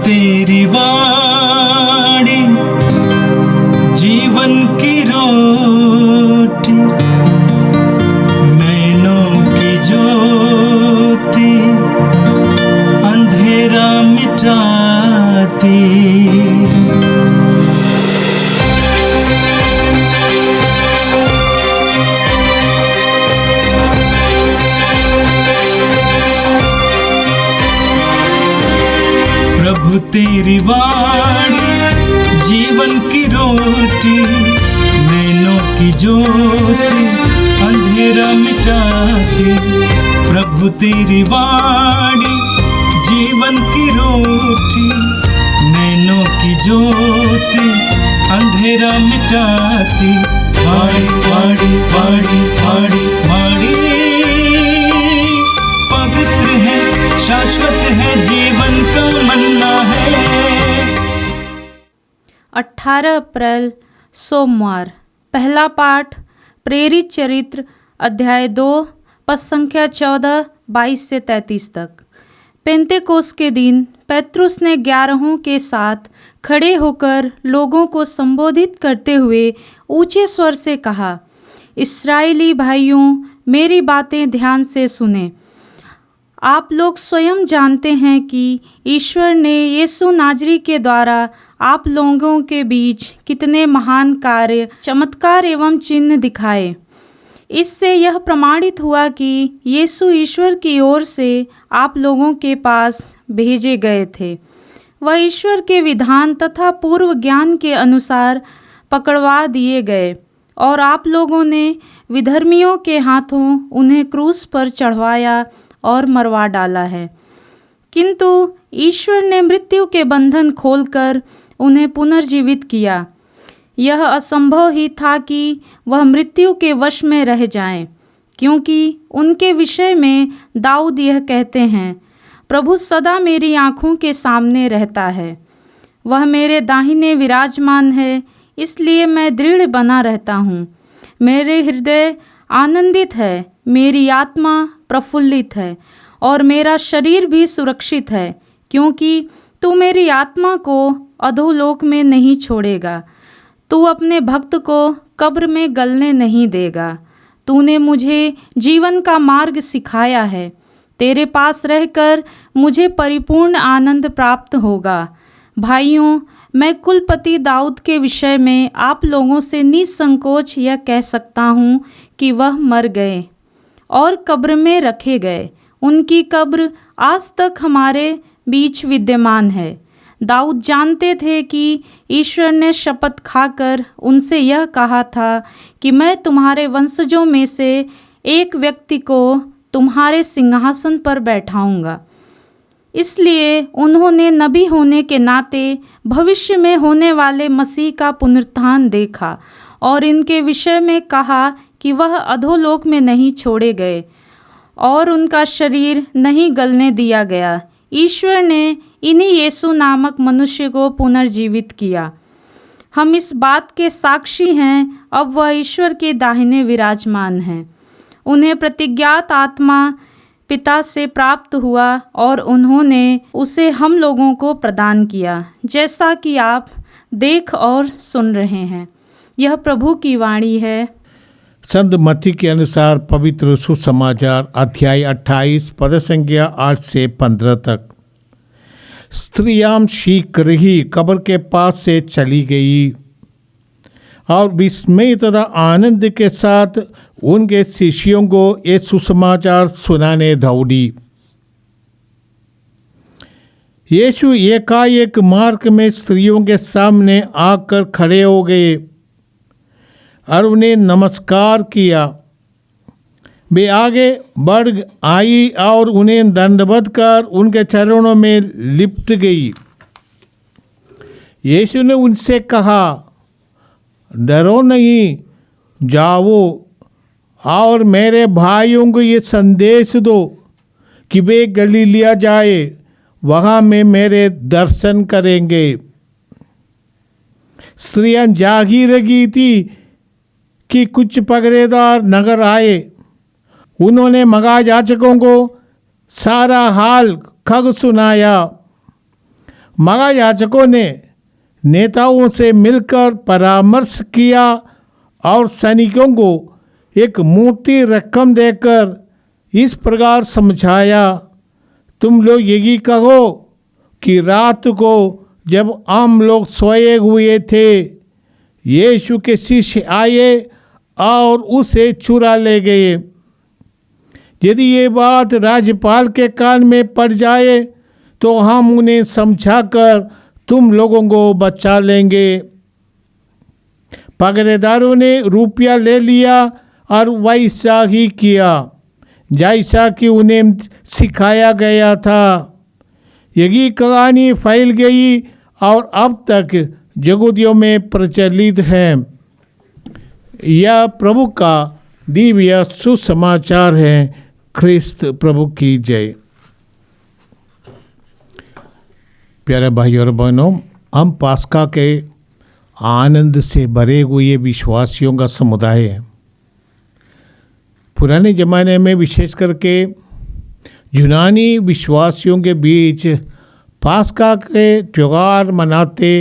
तेरी वाणी जीवन की रोटी, नैनों की ज्योति अंधेरा मिटाती। प्रभु तेरी वाणी जीवन की रोटी, नैनों की ज्योति अंधेरा मिटाती। प्रभु तेरी वाणी जीवन की रोटी, नैनों की ज्योति अंधेरा मिटाती। वाणी वाणी वाणी वाणी वाणी पवित्र है, शाश्वत है, जीवन का मन्ना है। 18 अप्रैल सोमवार। पहला पाठ प्रेरित चरित्र अध्याय 2 पद संख्या 14, 22 से 33 तक। पेंतेकोस के दिन पेत्रुस ने 11 के साथ खड़े होकर लोगों को संबोधित करते हुए ऊंचे स्वर से कहा, इस्राएली भाइयों, मेरी बातें ध्यान से सुने। आप लोग स्वयं जानते हैं कि ईश्वर ने यीशु नाजरी के द्वारा आप लोगों के बीच कितने महान कार्य, चमत्कार एवं चिन्ह दिखाए। इससे यह प्रमाणित हुआ कि यीशु ईश्वर की ओर से आप लोगों के पास भेजे गए थे। वह ईश्वर के विधान तथा पूर्व ज्ञान के अनुसार पकड़वा दिए गए और आप लोगों ने विधर्मियों के हाथों उन्हें क्रूस पर चढ़वाया और मरवा डाला है। किंतु ईश्वर ने मृत्यु के बंधन खोलकर उन्हें पुनर्जीवित किया। यह असंभव ही था कि वह मृत्यु के वश में रह जाएं, क्योंकि उनके विषय में दाऊद यह कहते हैं, प्रभु सदा मेरी आँखों के सामने रहता है। वह मेरे दाहिने विराजमान है, इसलिए मैं दृढ़ बना रहता हूँ। मेरे हृदय आनंदित है, मेरी आत्मा प्रफुल्लित है और मेरा शरीर भी सुरक्षित है, क्योंकि तू मेरी आत्मा को अधोलोक में नहीं छोड़ेगा। तू अपने भक्त को कब्र में गलने नहीं देगा। तूने मुझे जीवन का मार्ग सिखाया है। तेरे पास रहकर मुझे परिपूर्ण आनंद प्राप्त होगा। भाइयों, मैं कुलपति दाऊद के विषय में आप लोगों से निसंकोच यह कह सकता हूँ कि वह मर गए और कब्र में रखे गए। उनकी कब्र आज तक हमारे बीच विद्यमान है। दाऊद जानते थे कि ईश्वर ने शपथ खाकर उनसे यह कहा था कि मैं तुम्हारे वंशजों में से एक व्यक्ति को तुम्हारे सिंहासन पर बैठाऊंगा। इसलिए उन्होंने नबी होने के नाते भविष्य में होने वाले मसीह का पुनरुत्थान देखा और इनके विषय में कहा कि वह अधोलोक में नहीं छोड़े गए और उनका शरीर नहीं गलने दिया गया। ईश्वर ने इन्हीं यीशु नामक मनुष्य को पुनर्जीवित किया। हम इस बात के साक्षी हैं। अब वह ईश्वर के दाहिने विराजमान हैं। उन्हें प्रतिज्ञात आत्मा पिता से प्राप्त हुआ और उन्होंने उसे हम लोगों को प्रदान किया, जैसा कि आप देख और सुन रहे हैं। यह प्रभु की वाणी है। संत मत्ती के अनुसार पवित्र सुसमाचार अध्याय 28 पद संख्या 8 से 15 तक। स्त्रियां शीघ्र ही कब्र के पास से चली गई और विस्मय तथा आनंद के साथ उनके शिष्यों को ये सुसमाचार सुनाने दौड़ी। यीशु एकाएक मार्ग में स्त्रियों के सामने आकर खड़े हो गए और उन्हें नमस्कार किया। वे आगे बढ़ आई और उन्हें दंडवत कर उनके चरणों में लिपट गई। यीशु ने उनसे कहा, डरो नहीं, जाओ और मेरे भाइयों को ये संदेश दो कि वे गलीलिया जाए, वहाँ में मेरे दर्शन करेंगे। स्त्रियां जागी रही थी कि कुछ पगड़ेदार नगर आए। उन्होंने महायाजकों को सारा हाल खग सुनाया। महायाजकों ने नेताओं से मिलकर परामर्श किया और सैनिकों को एक मोटी रकम देकर इस प्रकार समझाया, तुम लोग यही कहो कि रात को जब आम लोग सोए हुए थे, यीशु के शिष्य आए और उसे चुरा ले गए। यदि ये बात राज्यपाल के कान में पड़ जाए तो हम उन्हें समझाकर तुम लोगों को बचा लेंगे। पहरेदारों ने रुपया ले लिया और वैसा ही किया जैसा कि उन्हें सिखाया गया था। यही कहानी फैल गई और अब तक यहूदियों में प्रचलित है। यह प्रभु का दिव्य सुसमाचार है। ख्रिस्त प्रभु की जय। प्यारे भाई और बहनों, हम पास्का के आनंद से भरे हुए विश्वासियों का समुदाय है। पुराने ज़माने में विशेष करके यूनानी विश्वासियों के बीच पास्का के त्यौहार मनाते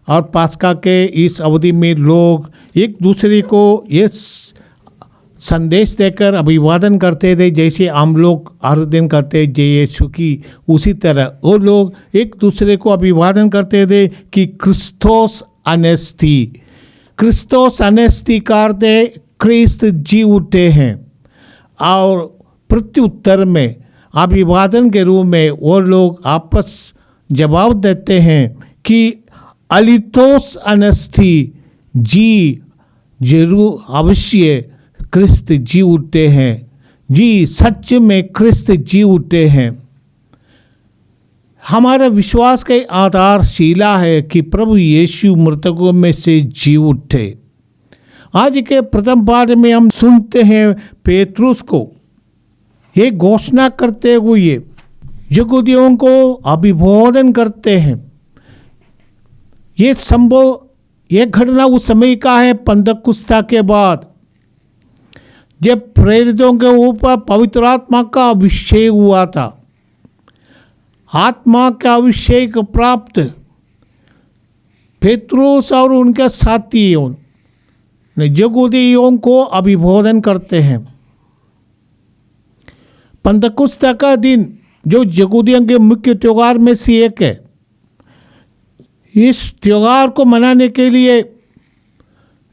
और पास्का के इस अवधि में लोग एक दूसरे को ये संदेश देकर अभिवादन करते थे, जैसे हम लोग हर दिन करते जय यीशु की, उसी तरह वो लोग एक दूसरे को अभिवादन करते थे कि क्रिस्तोस अनेस्ती। क्रिस्तोस अनेस्ती का अर्थ है क्रिस्त जी उठे हैं। और प्रत्युत्तर में अभिवादन के रूप में वो लोग आपस जवाब देते हैं कि अलिथोस अनेस्ती, जी जरूर अवश्य क्रिस्त जी उठे हैं, जी सच में क्रिस्त जी उठे हैं। हमारा विश्वास का आधारशिला है कि प्रभु यीशु मृतकों में से जी उठे। आज के प्रथम पाठ में हम सुनते हैं पेतरुस को ये घोषणा करते हुए यहूदियों को अभिवादन करते हैं। ये घटना उस समय का है पंतकुस्ता के बाद, जब प्रेरितों के ऊपर पवित्र आत्मा का अभिषेक हुआ था। आत्मा का अभिषेक प्राप्त पेतरुस और उनके साथियों ने यहूदियों को अभिवादन करते हैं। पंतकुस्ता का दिन जो यहूदियों के मुख्य त्योहार में से एक है, इस त्योहार को मनाने के लिए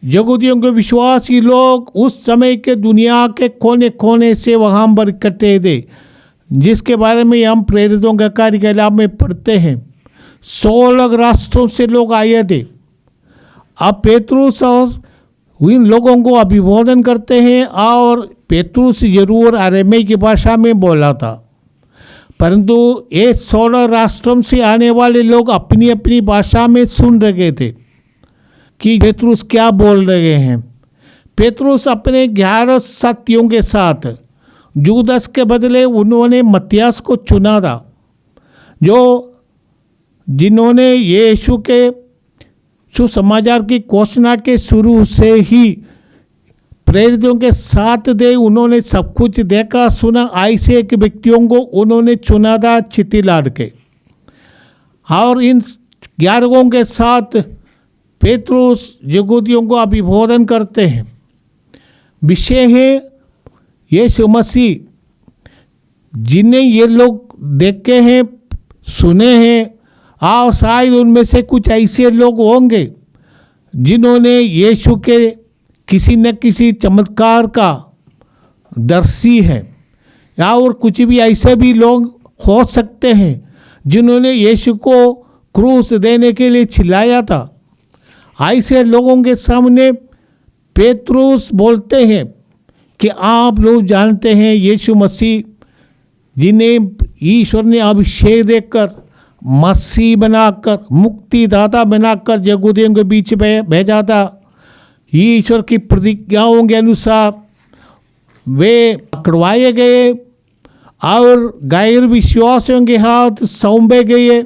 यहूदियों के विश्वासी लोग उस समय के दुनिया के कोने कोने से वहाँ पर इकट्ठे थे, जिसके बारे में हम प्रेरितों के कार्यकलाप में पढ़ते हैं। 16 राष्ट्रों से लोग आए थे। अब पेतरुस और इन लोगों को अभिवादन करते हैं, और पेतरुस जरूर अरेमी की भाषा में बोला था, परंतु ये 16 राष्ट्रों से आने वाले लोग अपनी अपनी भाषा में सुन रहे थे कि पेतरुस क्या बोल रहे हैं। पेतरुस अपने 11 साथियों के साथ जूदस के बदले उन्होंने मत्तियास को चुना था, जिन्होंने यीशु के सुसमाचार की घोषणा के शुरू से ही प्रेरितों के साथ थे। उन्होंने सब कुछ देखा सुना, ऐसे एक व्यक्तियों को उन्होंने चुना था चिट्ठी लाद के। और इन 11 के साथ पेतरुस यहूदियों को अभिवादन करते हैं। विषय है यीशु मसीह, जिन्हें ये लोग देखे हैं, सुने हैं, और शायद उनमें से कुछ ऐसे लोग होंगे जिन्होंने यीशु के किसी न किसी चमत्कार का दर्शी है, या और कुछ भी ऐसे भी लोग हो सकते हैं जिन्होंने यीशु को क्रूस देने के लिए चिल्लाया था। ऐसे लोगों के सामने पेतरुस बोलते हैं कि आप लोग जानते हैं यीशु मसीह, जिन्हें ईश्वर ने अभिषेक देकर मसीह बनाकर, मुक्तिदाता बनाकर यहूदियों के बीच में भेजा था। ईश्वर की प्रतिज्ञाओं के अनुसार वे पकड़वाए गए और गैर विश्वासियों के हाथ सौंपे गए,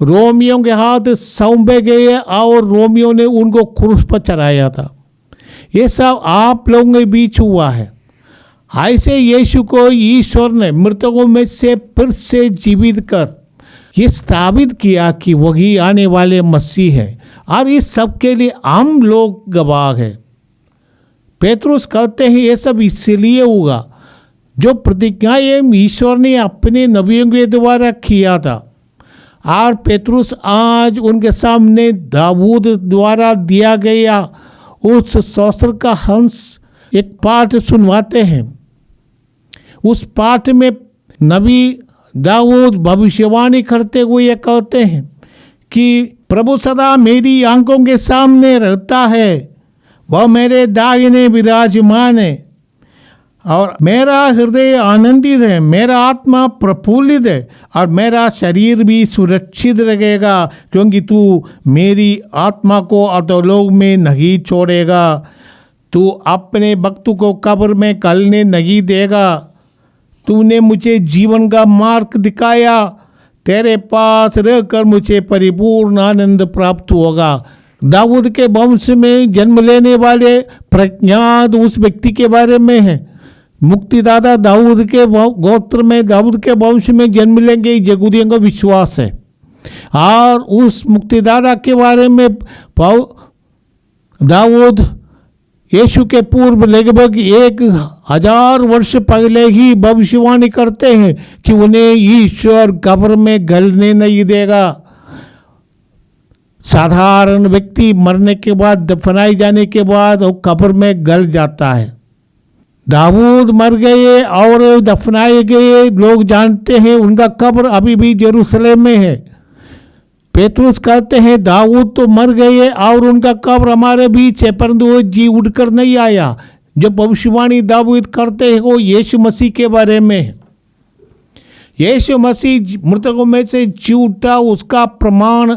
रोमियों के हाथ सौंपे गए, और रोमियों ने उनको क्रूस पर चढ़ाया था। ये सब आप लोगों के बीच हुआ है। ऐसे यीशु को ईश्वर ने मृतकों में से फिर से जीवित कर ये साबित किया कि वही आने वाले मसीह है, और इस सब के लिए हम लोग गवाह हैं। पेतरुस कहते हैं ये सब इसलिए होगा जो प्रतिज्ञाएं ईश्वर ने अपने नबियों के द्वारा किया था। और पेतरुस आज उनके सामने दाऊद द्वारा दिया गया उस शास्त्र का हंस एक पाठ सुनवाते हैं। उस पाठ में नबी दाऊद भविष्यवाणी करते हुए ये कहते हैं कि प्रभु सदा मेरी आंखों के सामने रहता है, वह मेरे दाहिने विराजमान है, और मेरा हृदय आनंदित है, मेरा आत्मा प्रफुल्लित है, और मेरा शरीर भी सुरक्षित रहेगा, क्योंकि तू मेरी आत्मा को अधोलोक में नहीं छोड़ेगा। तू अपने भक्त को कब्र में गलने नहीं देगा। तूने मुझे जीवन का मार्ग दिखाया, तेरे पास रहकर मुझे परिपूर्ण आनंद प्राप्त होगा। दाऊद के वंश में जन्म लेने वाले प्रज्ञात उस व्यक्ति के बारे में है। मुक्तिदाता दाऊद के गोत्र में, दाऊद के वंश में जन्म लेंगे, यहूदियों का विश्वास है। और उस मुक्तिदाता के बारे में दाऊद यीशु के पूर्व लगभग 1000 वर्ष पहले ही भविष्यवाणी करते हैं कि उन्हें ईश्वर कब्र में गलने नहीं देगा। साधारण व्यक्ति मरने के बाद, दफनाए जाने के बाद वो कब्र में गल जाता है। दाऊद मर गए और दफनाए गए, लोग जानते हैं उनका कब्र अभी भी यरूशलेम में है। पेतरुस कहते हैं दाऊद तो मर गए और उनका कब्र हमारे बीच है, परंतु वो जी उठकर नहीं आया। जो भविष्यवाणी दाऊद करते हैं वो यीशु मसीह के बारे में है। यीशु मसीह मृतकों में से जी उठा, उसका प्रमाण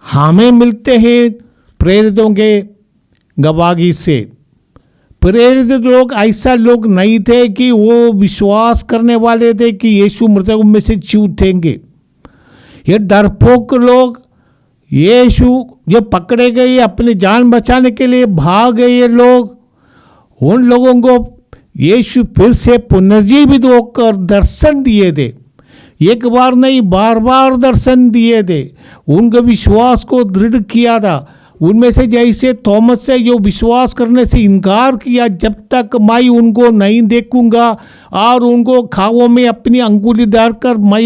हमें मिलते हैं प्रेरितों के गवाही से। प्रेरित लोग ऐसा लोग नहीं थे कि वो विश्वास करने वाले थे कि यीशु मृतकों में से जी उठेंगे। ये डरपोक लोग, यीशु जो पकड़े गए अपनी जान बचाने के लिए भाग गए लोग, उन लोगों को यीशु फिर से पुनर्जीवित होकर दर्शन दिए थे। एक बार नहीं, बार बार दर्शन दिए थे। उनके विश्वास को दृढ़ किया था। उनमें से जैसे थॉमस से जो विश्वास करने से इनकार किया, जब तक मैं उनको नहीं देखूंगा और उनको खाओं में अपनी अंगुली डालकर मैं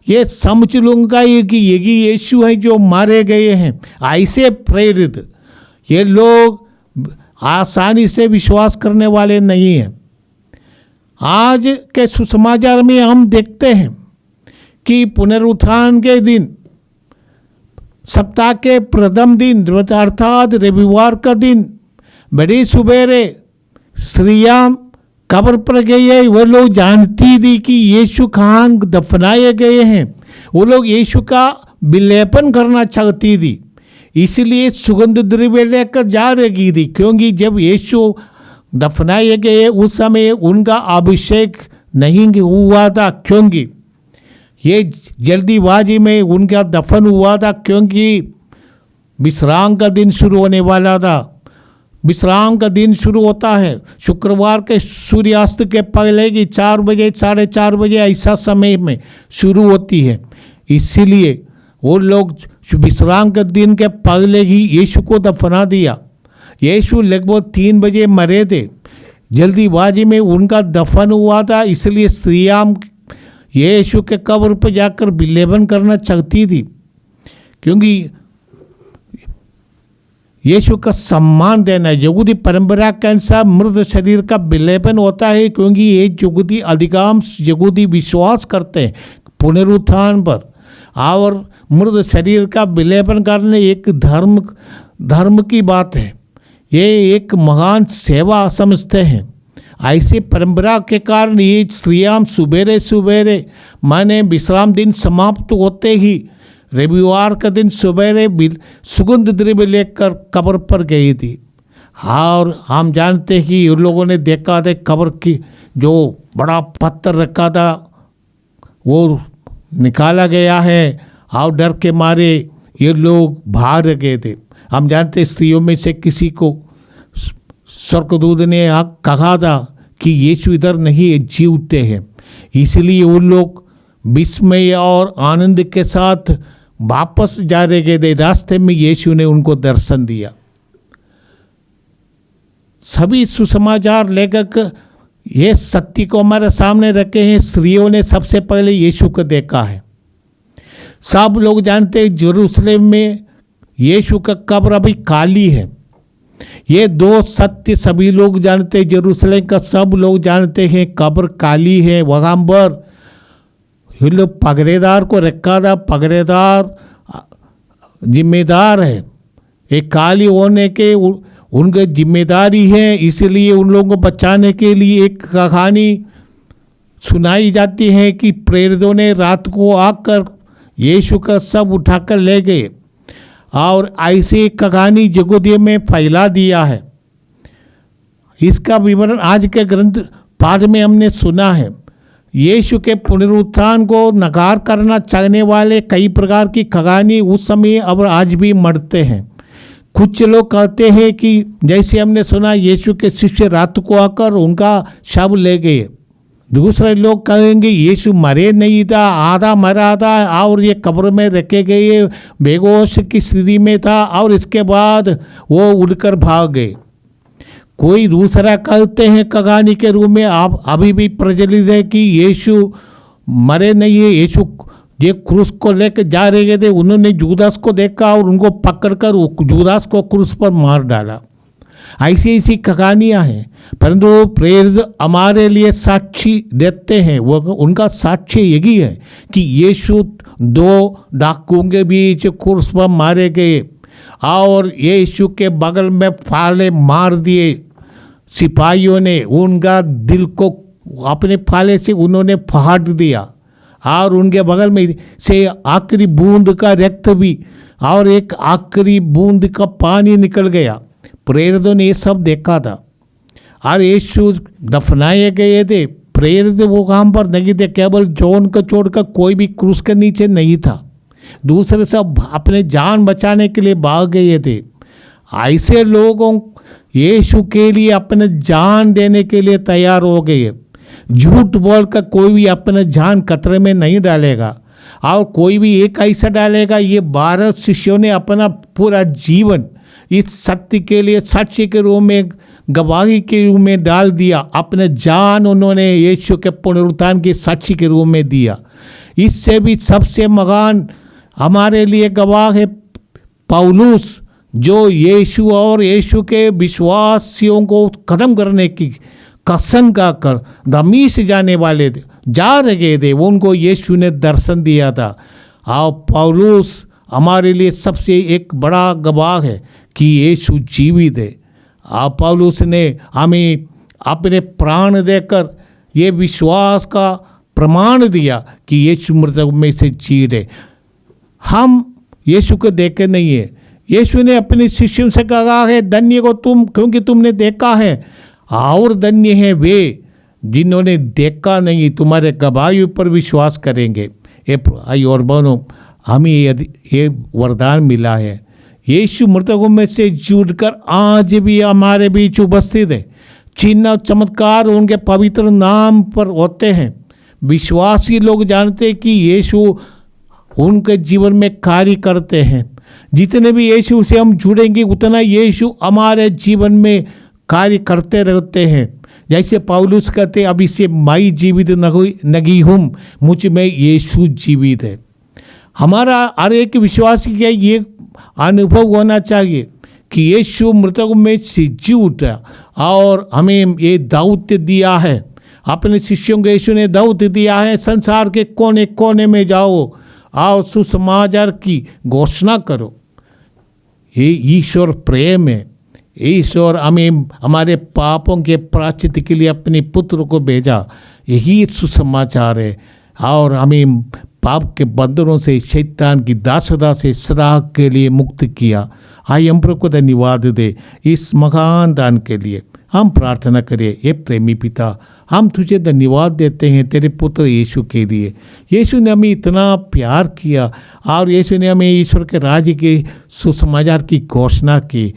ये समझ लूँगा कि यही यीशु है जो मारे गए हैं। ऐसे प्रेरित ये लोग आसानी से विश्वास करने वाले नहीं हैं। आज के सुसमाचार में हम देखते हैं कि पुनरुत्थान के दिन, सप्ताह के प्रथम दिन अर्थात रविवार का दिन बड़ी सुबेरे स्त्रियां कब्र पर गई है। वो लोग जानती थी कि यीशु कहाँ दफनाए गए हैं। वो लोग यीशु का विलेपन करना चाहती थी, इसलिए सुगंध द्रव्य लेकर जा रही थी, क्योंकि जब यीशु दफनाए गए उस समय उनका अभिषेक नहीं हुआ था, क्योंकि ये जल्दीबाजी में उनका दफन हुआ था, क्योंकि विश्राम का दिन शुरू होने वाला था। विश्राम का दिन शुरू होता है शुक्रवार के सूर्यास्त के पहले की 4 बजे 4:30 बजे ऐसा समय में शुरू होती है। इसीलिए वो लोग विश्राम के दिन के पहले ही यीशु को दफना दिया। यीशु लगभग 3 बजे मरे थे, जल्दीबाजी में उनका दफन हुआ था। इसलिए स्त्रियां यीशु के कब्र पर जाकर विलेपन करना चाहती थी, क्योंकि यीशु का सम्मान देना है। यहूदी परंपरा के अनुसार मृत शरीर का विलेपन होता है, क्योंकि ये यहूदी अधिकांश यहूदी विश्वास करते हैं पुनरुत्थान पर, और मृत शरीर का विलेपन करने एक धर्म की बात है। ये एक महान सेवा समझते हैं। ऐसी परंपरा के कारण ये स्त्रियां सुबेरे सुबेरे माने विश्राम दिन समाप्त होते ही रविवार का दिन सुबेरे सुगंध द्रव्य लेकर कब्र पर गई थी। और हम जानते हैं कि उन लोगों ने देखा था कब्र की जो बड़ा पत्थर रखा था वो निकाला गया है, और डर के मारे ये लोग भाग गए थे। हम जानते स्त्रियों में से किसी को स्वर्गदूत ने कहा था कि यीशु इधर नहीं जी उठते हैं, इसलिए उन लोग विस्मय और आनंद के साथ वापस जा रहे थे। रास्ते में यीशु ने उनको दर्शन दिया। सभी सुसमाचार लेखक ये सत्य को हमारे सामने रखे हैं। स्त्रियों ने सबसे पहले यीशु को देखा है। सब लोग जानते हैं यरूशलेम में यीशु का कब्र अभी खाली है। ये दो सत्य सभी लोग जानते हैं। यरूशलेम का सब लोग जानते हैं कब्र खाली है। वहाँ पर ये लोग पगरेदार को रखा था। पगरेदार जिम्मेदार है। एक खाली होने के उनकी जिम्मेदारी है, इसलिए उन लोगों को बचाने के लिए एक कहानी सुनाई जाती है कि प्रेरितों ने रात को आकर यीशु का शव उठाकर ले गए और ऐसी कहानी यहूदियों में फैला दिया है। इसका विवरण आज के ग्रंथ पाठ में हमने सुना है। यीशु के पुनरुत्थान को नकार करना चाहने वाले कई प्रकार की कहानी उस समय और आज भी मरते हैं। कुछ लोग कहते हैं कि जैसे हमने सुना यीशु के शिष्य रात को आकर उनका शव ले गए। दूसरे लोग कहेंगे यीशु मरे नहीं था, आधा मरा था और ये कब्र में रखे गए, बेहोश की स्थिति में था और इसके बाद वो उड़कर भाग गए। कोई दूसरा कहते हैं कहानी के रूप में आप अभी भी प्रचलित है कि यीशु मरे नहीं है। यीशु ये क्रूस को लेकर जा रहे थे, उन्होंने जूदास को देखा और उनको पकड़कर जूदास को क्रूस पर मार डाला। ऐसी ऐसी कहानियाँ हैं, परंतु प्रेरित हमारे लिए साक्षी देते हैं। वो उनका साक्ष्य यही है कि यीशु दो डाकुओं के बीच क्रूस पर मारे गए और यीशु के बगल में फाले मार दिए। सिपाहियों ने उनका दिल को अपने फाले से उन्होंने फाड़ दिया और उनके बगल में से आखिरी बूंद का रक्त भी और एक आखिरी बूंद का पानी निकल गया। प्रेरितों ने ये सब देखा था और यीशु दफनाए गए थे। प्रेरित वो काम पर नहीं थे, केवल जॉन को छोड़कर कोई भी क्रूस के नीचे नहीं था। दूसरे सब अपने जान बचाने के लिए भाग गए थे। ऐसे लोगों यीशु के लिए अपने जान देने के लिए तैयार हो गए। झूठ बोलकर कोई भी अपने जान खतरे में नहीं डालेगा और कोई भी एक ऐसा डालेगा। ये 12 शिष्यों ने अपना पूरा जीवन इस सत्य के लिए साक्षी के रूप में, गवाही के रूप में डाल दिया। अपने जान उन्होंने यीशु के पुनरुत्थान की साक्षी के रूप में दिया। इससे भी सबसे महान हमारे लिए गवाह है पौलुस, जो यीशु और यीशु के विश्वासियों को खत्म करने की कसम खाकर दमिश्क जाने वाले थे, जा रहे थे, उनको यीशु ने दर्शन दिया था। और पौलुस हमारे लिए सबसे एक बड़ा गवाह है कि यीशु जीवित है। और पौलुस ने हमें अपने प्राण देकर ये विश्वास का प्रमाण दिया कि यीशु मृतकों में से जी रहे। हम यीशु को देखे नहीं है। यीशु ने अपने शिष्यों से कहा है, धन्य को तुम क्योंकि तुमने देखा है, और धन्य है वे जिन्होंने देखा नहीं, तुम्हारे गवाही पर विश्वास करेंगे। ये भाई और बहनों, हमें ये वरदान मिला है। यीशु मृतकों में से जुड़कर आज भी हमारे बीच उपस्थित है। चिन्ह चमत्कार उनके पवित्र नाम पर होते हैं। विश्वासी लोग जानते हैं कि यीशु उनके जीवन में कार्य करते हैं। जितने भी यीशु से हम जुड़ेंगे उतना यीशु हमारे जीवन में कार्य करते रहते हैं। जैसे पौलुस कहते, अभी से मैं जीवित नहीं हूँ, मुझ में यीशु जीवित है। हमारा हर एक विश्वासी का ये अनुभव होना चाहिए कि यीशु मृतकों में से जी उठा और हमें ये दाऊद दिया है। अपने शिष्यों को यीशु ने दाऊद दिया है, संसार के कोने कोने में जाओ और सुसमाचार की घोषणा करो। ये ईश्वर प्रेम है। ईश्वर हमें हमारे पापों के प्रायश्चित के लिए अपने पुत्र को भेजा, यही सुसमाचार है। और हमें पाप के बंधनों से, शैतान की दासता से सदा के लिए मुक्त किया। आइए हम प्रभु को धन्यवाद दे इस महान दान के लिए। हम प्रार्थना करें, हे प्रेमी पिता, हम तुझे धन्यवाद देते हैं तेरे पुत्र यीशु के लिए। यीशु ने हमें इतना प्यार किया और यीशु ने हमें ईश्वर के राज्य के सुसमाचार की घोषणा की।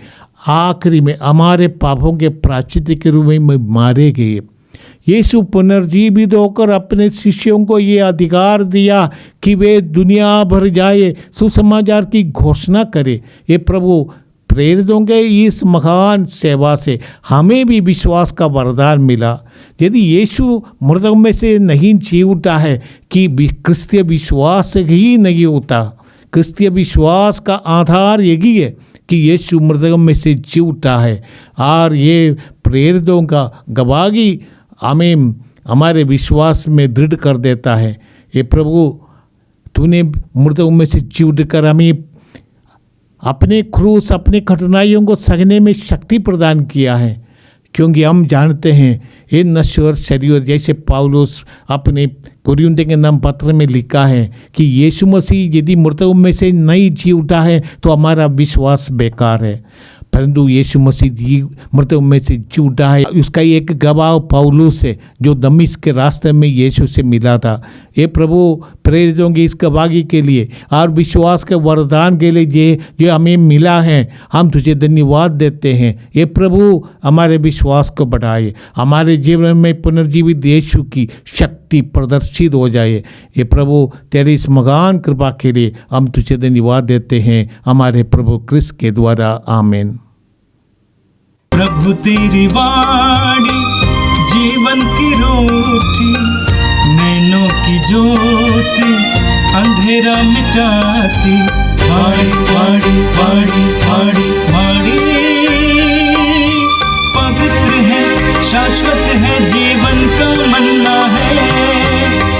आखिरी में हमारे पापों के प्रायश्चित के रूप में मारे गए। यीशु पुनर्जीवित होकर अपने शिष्यों को ये अधिकार दिया कि वे दुनिया भर जाए, सुसमाचार की घोषणा करे। ये प्रभु प्रेरितों के इस महान सेवा से हमें भी विश्वास का वरदान मिला। यदि यीशु मृतकों में से नहीं जी उठा है कि क्रिस्तीय विश्वास ही नहीं होता। क्रिस्तीय विश्वास का आधार यही है कि यीशु मृतकों में से जी उठा है, और ये प्रेरितों का गवाही हमें हमारे विश्वास में दृढ़ कर देता है। ये प्रभु तूने मृतकों में से जी उठकर हमें अपने क्रूस, अपनी कठिनाइयों को सहने में शक्ति प्रदान किया है, क्योंकि हम जानते हैं ये नश्वर शरीर, जैसे पौलुस अपने कुरिन्थियों के नाम पत्र में लिखा है कि यीशु मसीह यदि मृतकों में से नहीं जी उठा है तो हमारा विश्वास बेकार है, परंतु यीशु मसीह जी मृतकों में से जी उठा है। उसका एक गवाह पौलुस है जो दमिश्क के रास्ते में यीशु से मिला था। ये प्रभु प्रेरितों की इस गवाही के लिए और विश्वास के वरदान के लिए जो हमें मिला है, हम तुझे धन्यवाद देते हैं। ये प्रभु हमारे विश्वास को बढ़ाए, हमारे जीवन में पुनर्जीवित यीशु की शक्ति प्रदर्शित हो जाए। ये प्रभु तेरी इस महान कृपा के लिए हम तुझे धन्यवाद देते हैं, हमारे प्रभु क्रिस्त के द्वारा, आमीन। प्रभु तेरी वाणी जीवन की रोटी, नैनों की ज्योति अंधेरा मिटाती। वाणी वाणी वाणी वाणी वाणी पवित्र है, शाश्वत है, जीवन का मन्ना है।